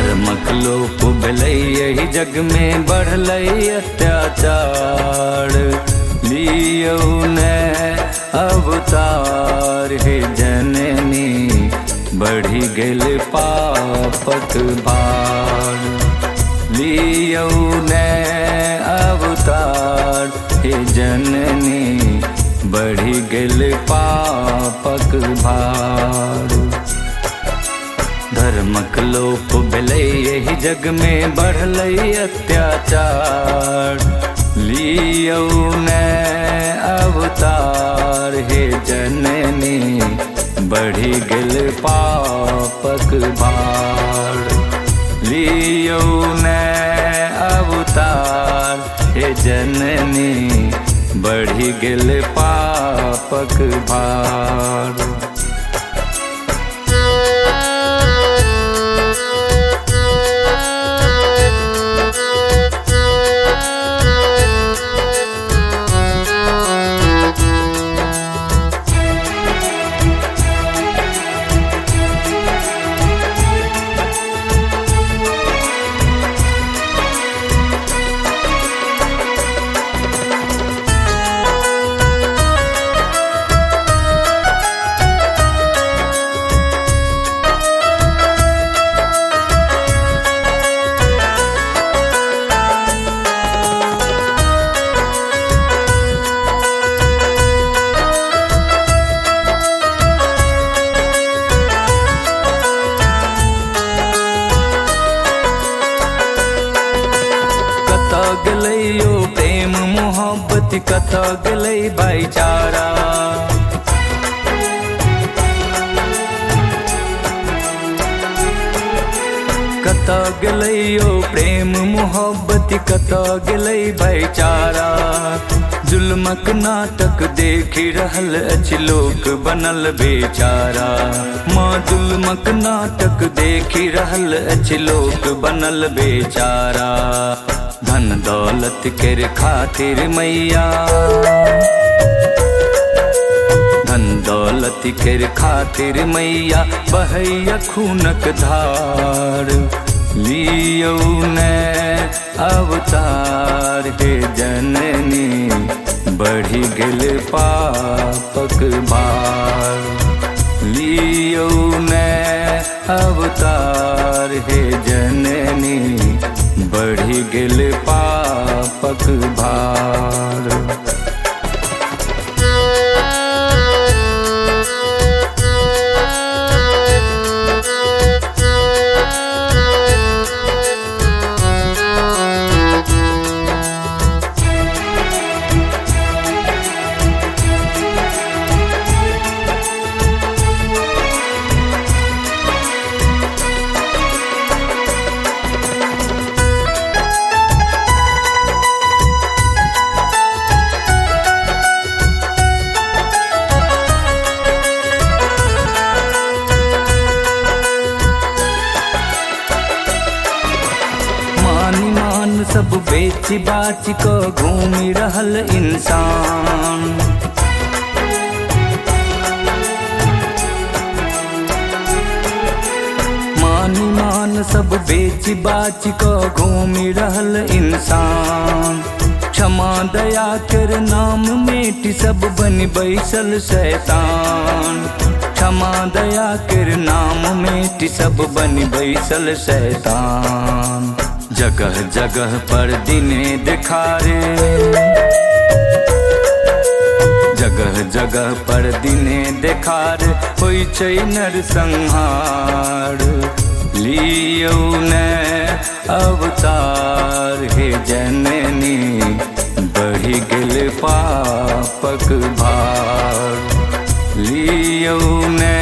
धर्मक लोप भेलै यही जग में बढ़लै अत्याचार। लियौ ने अवतार हे जननी बढ़ी गेल पापक भार। लियौ ने अवतार हे जननी बढ़ी गेल पापक भार। धर्मक लोप भेलै यही जग में बढ़लै अत्याचार। लियौ ने अवतार हे जननी बढ़ी गेल पापक भार। लियौ ने अवतार हे जननी बढ़ी गेल पापक भार। गलैयो प्रेम मोहब्बत कतऽ गेलै भाईचारा। कतऽ गेलैयो प्रेम मोहब्बत कतऽ गेलै भाईचारा। जुल्मक नाटक देखि रहल अछि लोक बनल बेचारा। माँ जुल्मक नाटक देखि रहल अछि लोक बनल बेचारा। धन दौलत केर खातिर मैया, धन दौलत केर खातिर मैया बहैया खूनक धार। लियौ ने अवतार हे जननी बढ़ी गेल पापक भार। लियौ ने अवतार हे जननी बढ़ी गेल पापक भार। सब बेच बाच को घूमि रहल इंसान। मान मान सब बेच बाच को घूमि रहल इंसान। क्षमा दया कर नाम मेट सब बन बैसल शैतान। क्षमा दया कर नाम मेट सब बन बैसल शैतान। जगह जगह पर दिने देखारे, जगह जगह पर दिने देखार होइ छै नरसंहार। लियौ ने अवतार हे जननी बढ़ी गेल पापक भार। लियौ ने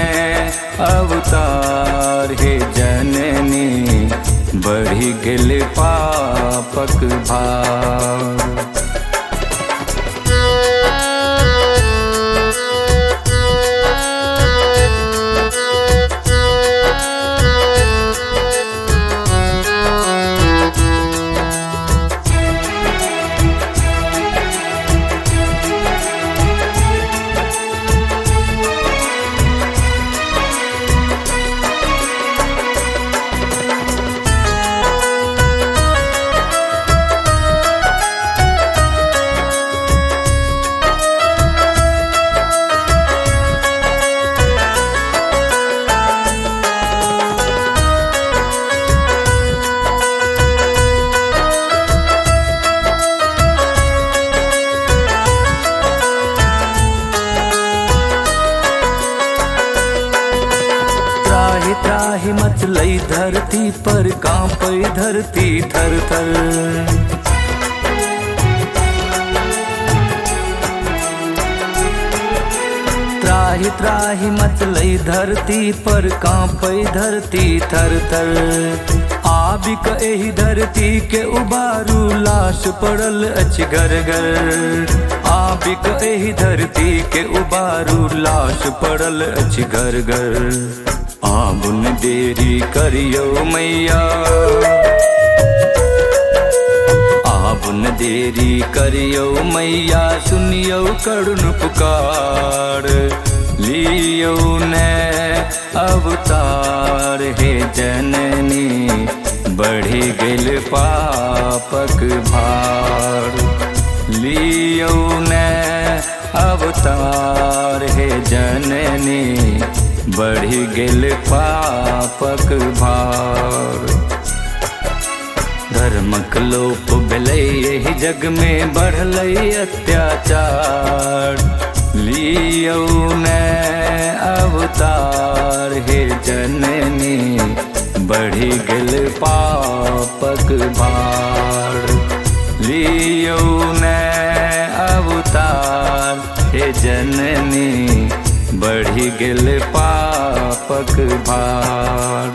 अवतार हे जननी बढ़ी गेल पापक भार। पर कांपे धरती थर थर। त्राहि त्राहि मचलई धरती पर कांपे धरती थर थर। आबिक एही धरती के उबारू लाश पड़ल अछि घर घर। आबिक एही धरती के उबारू लाश पड़ल अछि घर घर। आबुन देरी करियो मैया, आबुन देरी करियो मैया, सुनियो करुण पुकार। लियो ने अवतार हे जननी, बढ़ी गेल पापक भार। लियो ने अवतार हे जननी, बढ़ी गेल पापक भार। धर्मक लोप भेलै एहि जग में, बढ़लै अत्याचार। लियो ने अवतार हे जननी, बढ़ी गेल पापक भार। लियो ने अवतार हे जननी, बढ़ी गेल पापक भार।